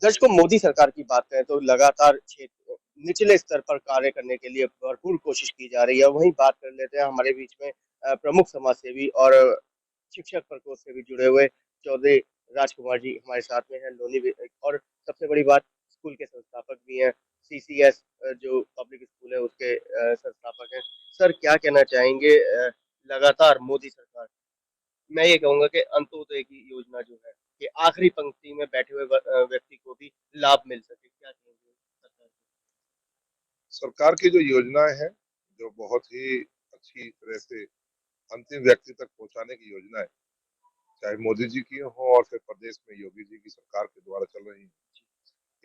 दर्शकों, मोदी सरकार की बात करें तो लगातार क्षेत्र निचले स्तर पर कार्य करने के लिए भरपूर कोशिश की जा रही है। वहीं बात कर लेते हैं हमारे बीच में प्रमुख समाज सेवी और शिक्षक प्रकोष्ठ से भी जुड़े हुए चौधरी राजकुमार जी हमारे साथ में हैं, लोनी और सबसे बड़ी बात, स्कूल के संस्थापक भी हैं। सीसीएस जो पब्लिक स्कूल है उसके संस्थापक हैं। सर, क्या कहना चाहेंगे? लगातार मोदी सरकार, मैं ये कहूंगा कि अंत्योदय की योजना जो है कि आखिरी पंक्ति में बैठे हुए व्यक्ति को भी लाभ मिल सके, क्या कहेंगे सरकार? सरकार की जो योजनाएं हैं, जो बहुत ही अच्छी तरह से अंतिम व्यक्ति तक पहुंचाने की योजना है, चाहे मोदी जी की हो और फिर प्रदेश में योगी जी की सरकार के द्वारा चल रही है,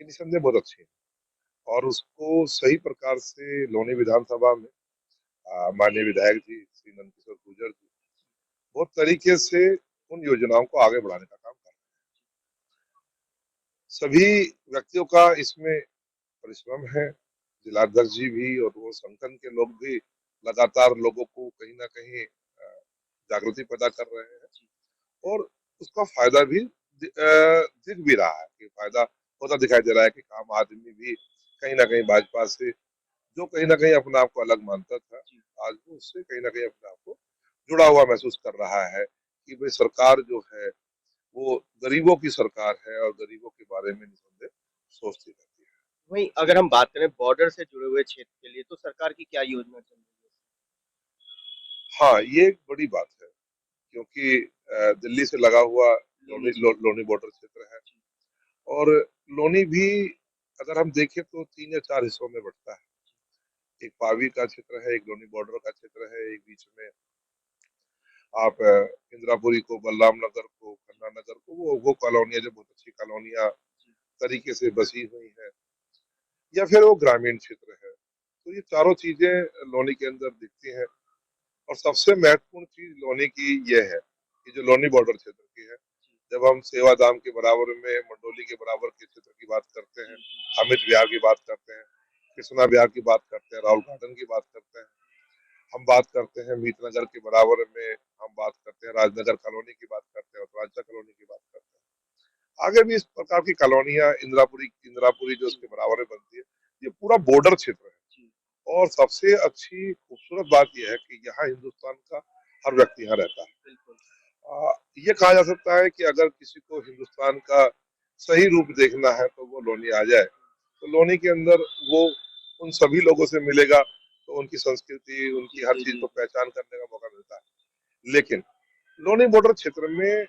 ये निसंदेह बहुत अच्छी है। और उसको सही प्रकार से लोनी विधानसभा में माननीय विधायक जी श्री नंदकिशोर गुर्जर जी बहुत तरीके से उन योजनाओं को आगे बढ़ाने का काम कर रहे हैं। सभी व्यक्तियों का इसमें परिश्रम है। जिलाध्यक्ष जी भी और वो संगठन के लोग भी लगातार लोगों को कहीं ना कहीं जागृति पैदा कर रहे हैं और उसका फायदा भी दिख भी रहा है कि फायदा होता दिखाई दे रहा है कि आम आदमी भी कहीं ना कहीं भाजपा से, जो कहीं ना कहीं अपने आप को अलग मानता था, आज वो उससे कहीं ना कहीं अपने आप को जुड़ा हुआ महसूस कर रहा है कि भाई सरकार जो है वो गरीबों की सरकार है और गरीबों के बारे में निसंदेह सोचती रहती है। वहीं अगर हम बात करें बॉर्डर से जुड़े हुए क्षेत्र के लिए, तो सरकार की क्या योजना चल रही हाँ, ये एक बड़ी बात है क्योंकि दिल्ली से लगा हुआ है लोनी लोनी बॉर्डर क्षेत्र है और लोनी भी अगर हम देखें तो 3 या 4 हिस्सों में बंटता है। एक पावी का क्षेत्र है, एक लोनी बॉर्डर का क्षेत्र है, एक बीच में आप इंदिरापुरी को, बलराम नगर को, खन्ना नगर को, वो कॉलोनियां जो बहुत अच्छी कॉलोनियां तरीके से बसी हुई है, या फिर वो ग्रामीण क्षेत्र है। तो ये चारों चीजें लोनी के अंदर दिखती हैं और सबसे महत्वपूर्ण चीज लोनी की ये है कि जो लोनी बॉर्डर क्षेत्र की है, जब हम सेवाधाम के बराबर में मंडोली के बराबर के क्षेत्र की बात करते हैं, अमित विहार की बात करते हैं, कृष्णा विहार की बात करते हैं, राहुल गार्डन की बात करते हैं, हम बात करते हैं मीतनगर के बराबर में, हम बात करते हैं राजनगर कॉलोनी की बात करते हैं, उत्तरांचल कॉलोनी की बात करते हैं, आगे भी इस प्रकार की कॉलोनियां इंदिरापुरी इंदिरापुरी जो उसके बराबर में बनती है, ये पूरा बॉर्डर क्षेत्र है। और सबसे अच्छी खूबसूरत बात यह है कि यहाँ हिंदुस्तान का हर व्यक्ति यहाँ रहता है। ये कहा जा सकता है कि अगर किसी को हिंदुस्तान का सही रूप देखना है तो वो लोनी आ जाए, तो लोनी के अंदर वो उन सभी लोगों से मिलेगा, तो उनकी संस्कृति, उनकी हर चीज को पहचान करने का मौका मिलता है। लेकिन लोनी बॉर्डर क्षेत्र में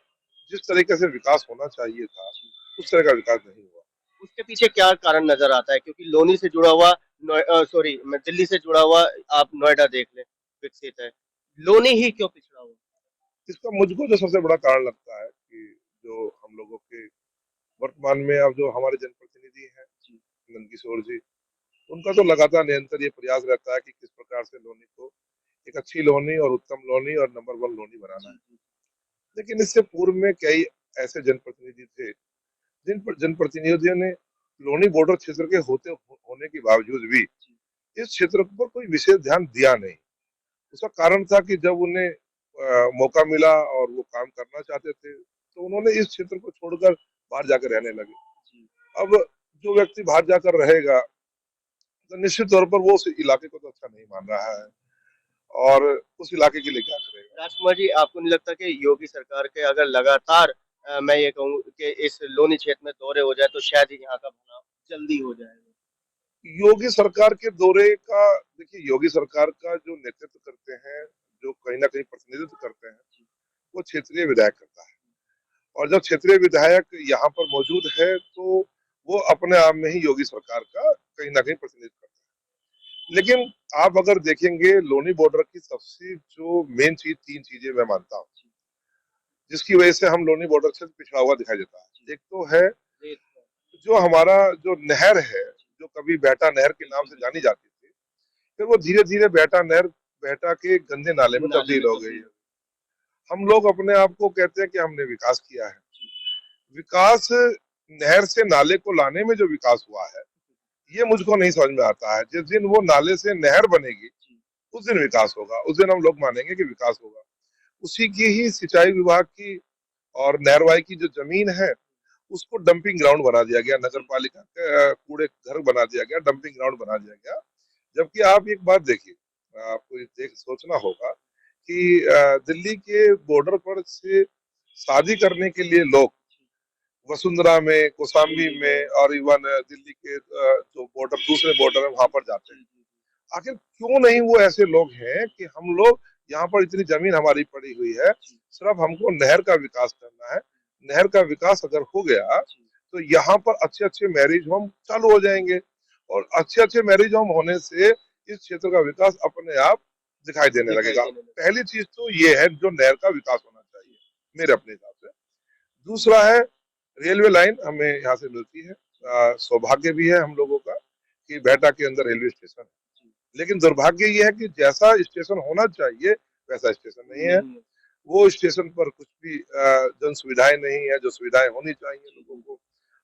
जिस तरीके से विकास होना चाहिए था, उस तरह का विकास नहीं हुआ। उसके पीछे क्या कारण नजर आता है? क्योंकि लोनी से जुड़ा हुआ, सॉरी, मैं दिल्ली से जुड़ा हुआ, आप नोएडा देख लें, विकसित है। लोनी ही क्यों पिछड़ा हुआ? इसका मुझको जो सबसे बड़ा कारण लगता है कि जो हम लोगों के वर्तमान में अब जो हमारे जनप्रतिनिधि हैं नंदकिशोर जी, उनका तो लगातार निरंतर ये प्रयास रहता है कि किस प्रकार से लोनी को एक अच्छी लोनी और उत्तम लोनी और नंबर 1 लोनी बनाना है। लेकिन इससे पूर्व में कई ऐसे जनप्रतिनिधि थे जिन पर जनप्रतिनिधियों ने लोनी बॉर्डर क्षेत्र के होने के बावजूद भी इस क्षेत्र पर कोई विशेष ध्यान दिया नहीं। उसका कारण था कि जब उन्हें मौका मिला और वो काम करना चाहते थे, तो उन्होंने इस क्षेत्र को छोड़कर बाहर जाकर रहने लगे। अब जो व्यक्ति बाहर जाकर रहेगा, तो निश्चित तौर पर वो उस इलाके को तो अच्छा नहीं मान रहा है और उस इलाके के लिए क्या करेगा। राजकुमार जी, आपको नहीं लगता कि योगी सरकार के अगर लगातार, मैं ये कहूँ कि इस लोनी क्षेत्र में दौरे हो जाए तो शायद यहाँ का भुनाव जल्दी हो जाएगा? योगी सरकार के दौरे का, देखिए योगी सरकार का जो नेतृत्व करते हैं, जो कहीं ना कहीं प्रतिनिधित्व करते हैं, वो क्षेत्रीय विधायक करता है। और जब क्षेत्रीय विधायक यहाँ पर मौजूद है तो वो अपने आप में ही योगी सरकार का कहीं ना कहीं प्रतिनिधित्व करता है। लेकिन आप अगर देखेंगे लोनी बॉर्डर की सबसे जो मेन चीज, 3 चीजें मैं मानता हूँ जिसकी वजह से हम लोनी बॉर्डर से पिछड़ा हुआ दिखाई देता है। एक तो है जो हमारा जो नहर है, जो कभी बेहटा नहर के नाम से जानी जाती थी, फिर वो धीरे धीरे बेहटा नहर बेहटा के गंदे नाले में तब्दील हो गई है। हम लोग अपने आप को कहते हैं कि हमने विकास किया है। विकास नहर से नाले को लाने में जो विकास हुआ है, ये मुझको नहीं समझ में आता है। जिस दिन वो नाले से नहर बनेगी, उस दिन विकास होगा, उस दिन हम लोग मानेंगे कि विकास होगा। उसी की ही सिंचाई विभाग की और नहरवाई की जो जमीन है, उसको डंपिंग ग्राउंड बना दिया गया, नगर पालिका का कूड़े घर बना दिया गया, डंपिंग ग्राउंड बना दिया गया। जबकि आप एक बात देखिए, आपको ये देख सोचना होगा कि दिल्ली के बॉर्डर पर से शादी करने के लिए लोग वसुंधरा में, कौशाम्बी में और इवन दिल्ली के जो बॉर्डर दूसरे बॉर्डर है वहां पर जाते हैं। आखिर क्यों नहीं वो ऐसे लोग हैं कि हम लोग यहाँ पर इतनी जमीन हमारी पड़ी हुई है, सिर्फ हमको नहर का विकास करना है। नहर का विकास अगर हो गया तो यहाँ पर अच्छे अच्छे मैरिज होम चालू हो जाएंगे और अच्छे अच्छे मैरिज होम होने से इस क्षेत्र का विकास अपने आप दिखाई देने लगेगा। पहली चीज तो ये है जो नहर का विकास होना चाहिए मेरे अपने हिसाब से। दूसरा है रेलवे लाइन हमें यहाँ से मिलती है, सौभाग्य भी है हम लोगों का कि बेहटा के अंदर रेलवे स्टेशन है, लेकिन दुर्भाग्य ये है कि जैसा स्टेशन होना चाहिए वैसा स्टेशन नहीं है। वो स्टेशन पर कुछ भी जन सुविधाएं नहीं है जो सुविधाएं होनी चाहिए लोगों को।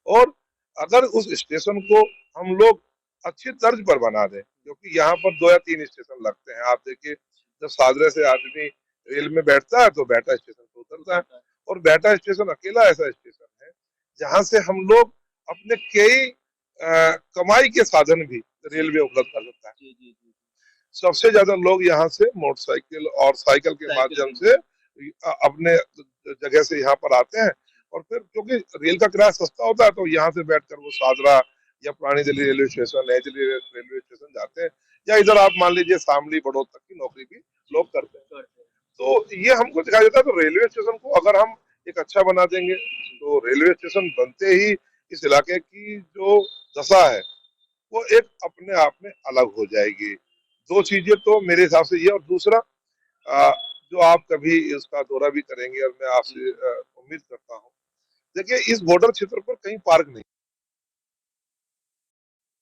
और अगर उस स्टेशन को हम लोग अच्छी तर्ज पर बना दें, क्योंकि यहाँ पर 2 या 3 स्टेशन लगते हैं। आप देखिए जब सादरे से आदमी रेल में बैठता है तो बेहटा स्टेशन पर उतरता है, और बेहटा स्टेशन अकेला ऐसा स्टेशन है जहाँ से हम लोग अपने कई कमाई के साधन भी रेलवे उपलब्ध कर सकता है। सबसे ज्यादा लोग यहाँ से मोटरसाइकिल और साइकिल के माध्यम से अपने जगह से यहाँ पर आते हैं, और फिर क्योंकि रेल का किराया सस्ता होता है तो यहाँ से बैठकर वो सादरा या पुरानी दिल्ली रेलवे स्टेशन, नई दिल्ली रेलवे स्टेशन जाते हैं, या इधर आप मान लीजिए शामली बड़ौद तक की नौकरी भी लोग करते हैं। तो ये हमको दिखाई देता है। तो रेलवे स्टेशन को अगर हम एक अच्छा बना देंगे तो रेलवे स्टेशन बनते ही इस इलाके की जो दशा है वो एक अपने आप में अलग हो जाएगी। 2 चीजें तो मेरे हिसाब से ये, और दूसरा जो आप कभी इसका दौरा भी करेंगे और मैं आपसे उम्मीद करता हूँ, देखिए इस बॉर्डर क्षेत्र पर कहीं पार्क नहीं,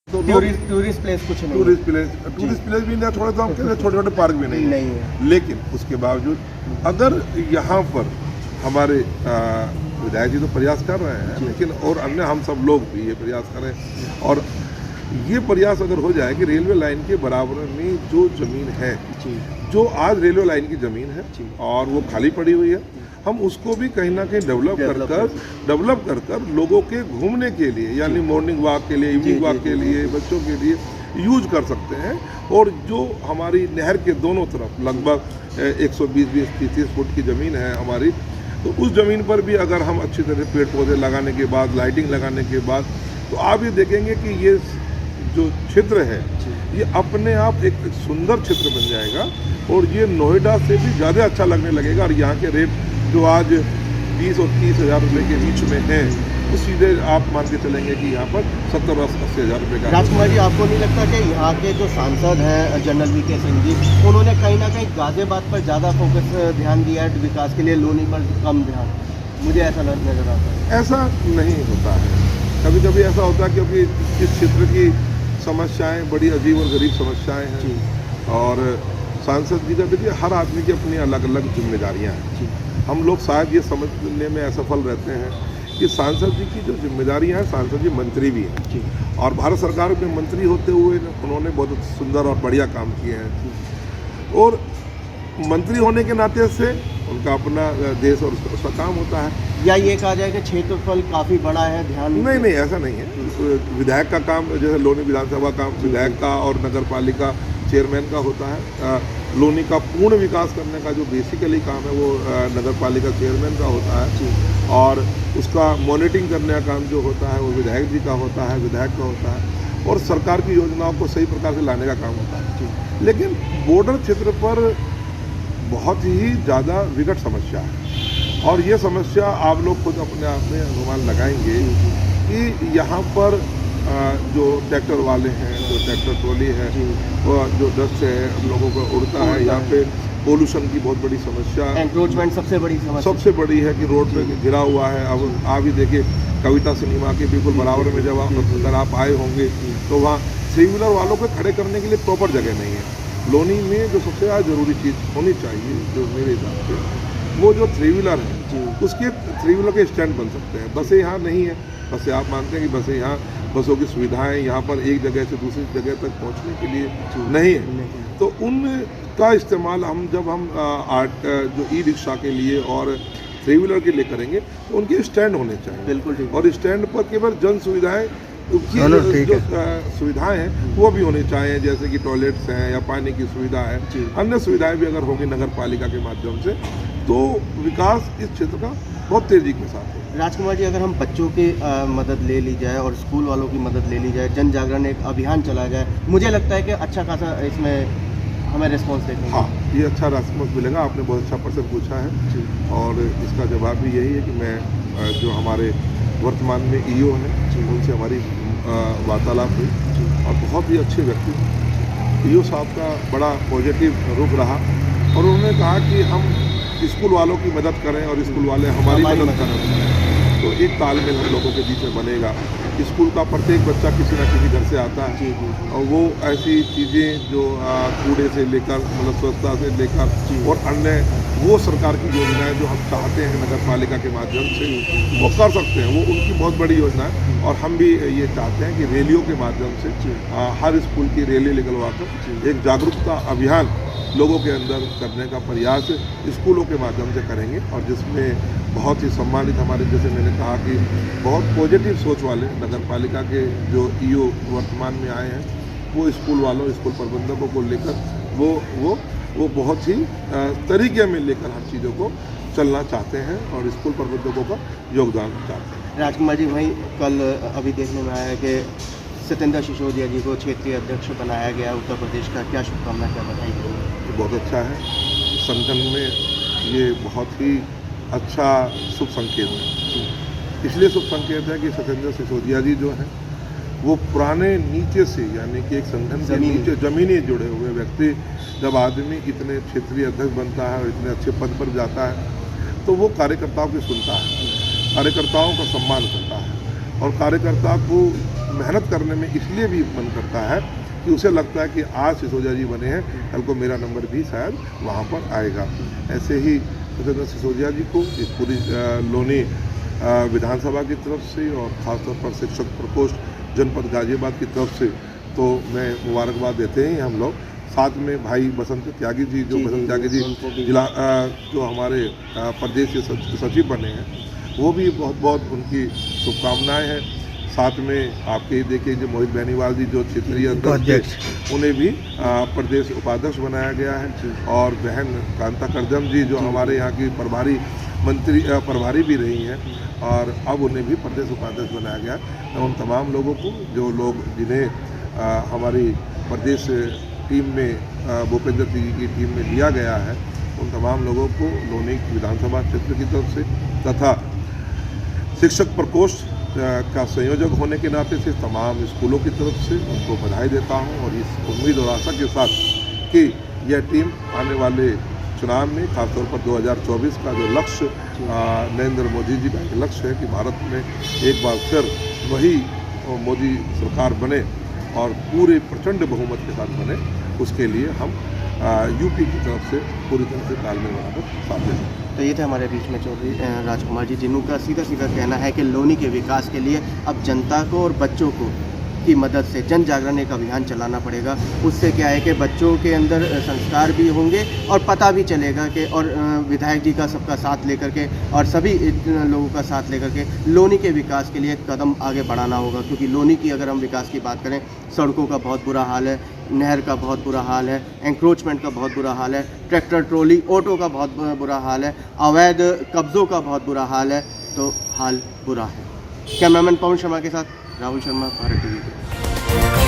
तो टूरिस्ट प्लेस कुछ नहीं, टूरिस्ट प्लेस भी नहीं, थोड़ा सा छोटे छोटे पार्क भी नहीं है। लेकिन उसके बावजूद अगर यहाँ पर हमारे विधायक जी तो प्रयास कर रहे हैं, लेकिन और अन्य हम सब लोग भी ये प्रयास करें, और ये प्रयास अगर हो जाए कि रेलवे लाइन के बराबर में जो जमीन है, जो आज रेलवे लाइन की जमीन है और वो खाली पड़ी हुई है, हम उसको भी कहीं ना कहीं डेवलप कर कर लोगों के घूमने के लिए, यानी मॉर्निंग वॉक के लिए, इवनिंग वॉक के लिए, बच्चों के लिए यूज कर सकते हैं। और जो हमारी नहर के दोनों तरफ लगभग 120-130 फुट की ज़मीन है हमारी, तो उस ज़मीन पर भी अगर हम अच्छी तरह पेड़ पौधे लगाने के बाद, लाइटिंग लगाने के बाद, तो आप ये देखेंगे कि ये जो क्षेत्र है ये अपने आप एक सुंदर क्षेत्र बन जाएगा, और ये नोएडा से भी ज़्यादा अच्छा लगने लगेगा। और यहाँ के रेट जो आज 20 और 30 हज़ार रुपये के बीच में हैं, तो सीधे आप मान के चलेंगे कि यहाँ पर 70-80 हज़ार रुपये का। राजकुमार जी, आपको नहीं लगता कि यहाँ के जो सांसद हैं जनरल वीके सिंह जी, उन्होंने कहीं ना कहीं गाजियाबाद पर ज़्यादा फोकस ध्यान दिया है विकास के लिए, लोनी पर कम ध्यान? मुझे ऐसा नजर आता है। ऐसा नहीं होता है, कभी कभी ऐसा होता है क्योंकि इस क्षेत्र की समस्याएं बड़ी अजीब और गरीब समस्याएं हैं, और सांसद जी का देखिए हर आदमी की अपनी अलग अलग जिम्मेदारियां हैं। हम लोग शायद ये समझने में असफल रहते हैं कि सांसद जी की जो जिम्मेदारियां हैं, सांसद जी मंत्री भी हैं, और भारत सरकार में मंत्री होते हुए उन्होंने बहुत सुंदर और बढ़िया काम किए हैं, और मंत्री होने के नाते से उनका अपना देश और उसका काम होता है। या ये कहा जाए कि क्षेत्रफल काफ़ी बड़ा है, ध्यान नहीं, ऐसा नहीं है। विधायक का काम, जैसे लोनी विधानसभा का विधायक का और नगर पालिका चेयरमैन का होता है, लोनी का पूर्ण विकास करने का जो बेसिकली काम है वो नगर पालिका चेयरमैन का होता है, और उसका मॉनिटरिंग करने का काम जो होता है वो विधायक जी का होता है, विधायक का होता है, और सरकार की योजनाओं को सही प्रकार से लाने का काम होता है। लेकिन बॉर्डर क्षेत्र पर बहुत ही ज़्यादा विकट समस्या है, और ये समस्या आप लोग खुद अपने आप में अनुमान लगाएंगे कि यहाँ पर जो ट्रैक्टर वाले हैं, जो ट्रैक्टर ट्रॉली है, वो जो डस्ट है हम लोगों को उड़ता है, यहाँ पे पोल्यूशन की बहुत बड़ी समस्या, एंक्रोचमेंट सबसे बड़ी है कि रोड पे घिरा हुआ है। अब आप ही देखिए कविता सिनेमा के बिल्कुल बराबर में जब अगर आप आए होंगे तो वहाँ 3 व्हीलर वालों को खड़े करने के लिए प्रॉपर जगह नहीं है। लोनी में जो सबसे ज़्यादा ज़रूरी चीज़ होनी चाहिए, जो मेरे हिसाब से, वो जो 3 व्हीलर है उसके 3 व्हीलर के स्टैंड बन सकते हैं। बसें यहाँ नहीं है, बसें आप मानते हैं कि बसें यहाँ, बसों की सुविधाएं यहाँ पर एक जगह से दूसरी जगह तक पहुँचने के लिए नहीं है, तो उनका इस्तेमाल हम जब हम जो ई रिक्शा के लिए और 3 व्हीलर के लिए करेंगे तो उनके स्टैंड होने चाहिए। बिल्कुल ठीक। और स्टैंड पर केवल जन सुविधाएं की ठीक जो है। सुविधाएं हैं वो भी होनी चाहिए, जैसे कि टॉयलेट्स हैं या पानी की सुविधा है, अन्य सुविधाएं भी अगर होंगी नगर पालिका के माध्यम से तो विकास इस क्षेत्र का बहुत तेजी के साथ होगा। राजकुमार जी, अगर हम बच्चों की मदद ले ली जाए और स्कूल वालों की मदद ले ली जाए, जन जागरण एक अभियान चलाया जाए, मुझे लगता है कि अच्छा खासा इसमें हमें रिस्पॉन्स देखने को हाँ, ये अच्छा रिस्पॉन्स मिलेगा। आपने बहुत अच्छा प्रश्न पूछा है और इसका जवाब भी यही है कि मैं जो हमारे वर्तमान में ईओ हैं उनसे हमारी वार्तालाप हुई और बहुत ही अच्छे व्यक्ति, ईओ साहब का बड़ा पॉजिटिव रुख रहा और उन्होंने कहा कि हम स्कूल वालों की मदद करें और स्कूल वाले हमारी मदद करें, तो एक तालमेल हम लोगों के बीच में बनेगा। स्कूल का प्रत्येक बच्चा किसी न किसी घर से आता है और वो ऐसी चीज़ें जो कूड़े से लेकर मतलब स्वच्छता से लेकर और अन्य वो सरकार की योजनाएं जो हम चाहते हैं नगर पालिका के माध्यम से वो कर सकते हैं, वो उनकी बहुत बड़ी योजना है। और हम भी ये चाहते हैं कि रैलियों के माध्यम से हर स्कूल की रैली निकलवा कर एक जागरूकता अभियान लोगों के अंदर करने का प्रयास स्कूलों के माध्यम से करेंगे और जिसमें बहुत ही सम्मानित हमारे, जैसे मैंने कहा कि बहुत पॉजिटिव सोच वाले नगर पालिका के जो ईओ वर्तमान में आए हैं वो स्कूल वालों, स्कूल प्रबंधकों को लेकर वो बहुत ही तरीके में लेकर हर चीज़ों को चलना चाहते हैं और स्कूल प्रबंधकों का योगदान चाहते हैं। राजकुमार जी, वहीं कल अभी देखने में आया कि सत्येंद्र सिसोदिया जी को क्षेत्रीय अध्यक्ष बनाया गया उत्तर प्रदेश का, क्या शुभकामना, क्या बधाई देंगे? बहुत अच्छा है, संगठन में ये बहुत ही अच्छा शुभ संकेत है। इसलिए शुभ संकेत है कि सत्येंद्र सिसोदिया जी जो हैं वो पुराने नीचे से यानी कि एक संगठन के नीचे जमीनी जुड़े हुए व्यक्ति, जब आदमी इतने क्षेत्रीय अध्यक्ष बनता है और इतने अच्छे पद पर जाता है तो वो कार्यकर्ताओं की सुनता है, कार्यकर्ताओं का सम्मान करता है और कार्यकर्ता को मेहनत करने में इसलिए भी मन करता है कि उसे लगता है कि आज सिसोदिया जी बने हैं, कल को मेरा नंबर भी शायद वहाँ पर आएगा। ऐसे ही सत्येंद्र सिसोदिया जी को इस पूरी लोनी विधानसभा की तरफ से और ख़ासतौर पर शिक्षक प्रकोष्ठ जनपद गाजियाबाद की तरफ से तो मैं मुबारकबाद देते हैं हम लोग। साथ में भाई बसंत त्यागी जी, जो बसंत त्यागी जी जिला जो हमारे प्रदेश के सचिव बने हैं, वो भी बहुत बहुत उनकी शुभकामनाएं हैं। साथ में आपके देखिए जो मोहित बेनीवाल जी जो क्षेत्रीय अध्यक्ष, उन्हें भी प्रदेश उपाध्यक्ष बनाया गया है और बहन कांता करदम जी जो हमारे यहाँ की प्रभारी भी रही हैं और अब उन्हें भी प्रदेश उपाध्यक्ष बनाया गया है। तो उन तमाम लोगों को जो लोग जिन्हें हमारी प्रदेश टीम में भूपेंद्र जी की टीम में लिया गया है, उन तमाम लोगों को लोनी विधानसभा क्षेत्र की तरफ से तथा शिक्षक प्रकोष्ठ का संयोजक होने के नाते से तमाम स्कूलों की तरफ से उनको बधाई देता हूं और इस उम्मीद और आशा के साथ कि यह टीम आने वाले चुनाव में खासतौर पर 2024 का जो लक्ष्य नरेंद्र मोदी जी का एक लक्ष्य है कि भारत में एक बार फिर वही मोदी सरकार बने और पूरे प्रचंड बहुमत के साथ बने, उसके लिए हम यूपी की तरफ से पूरी तरह से तालमेल बनाकर साथ दें। तो ये थे हमारे बीच में चौधरी राजकुमार जी, जिनका सीधा कहना है कि लोनी के विकास के लिए अब जनता को और बच्चों को की मदद से जन जागरण एक अभियान चलाना पड़ेगा। उससे क्या है कि बच्चों के अंदर संस्कार भी होंगे और पता भी चलेगा कि और विधायक जी का सबका साथ लेकर के और सभी लोगों का साथ लेकर के लोनी के विकास के लिए एक कदम आगे बढ़ाना होगा। क्योंकि लोनी की अगर हम विकास की बात करें, सड़कों का बहुत बुरा हाल है, नहर का बहुत बुरा हाल है, एंक्रोचमेंट का बहुत बुरा हाल है, ट्रैक्टर ट्रॉली ऑटो का बहुत बुरा हाल है, अवैध कब्ज़ों का बहुत बुरा हाल है, तो हाल बुरा है। कैमरामैन पवन शर्मा के साथ राहुल शर्मा, भारत टीवी।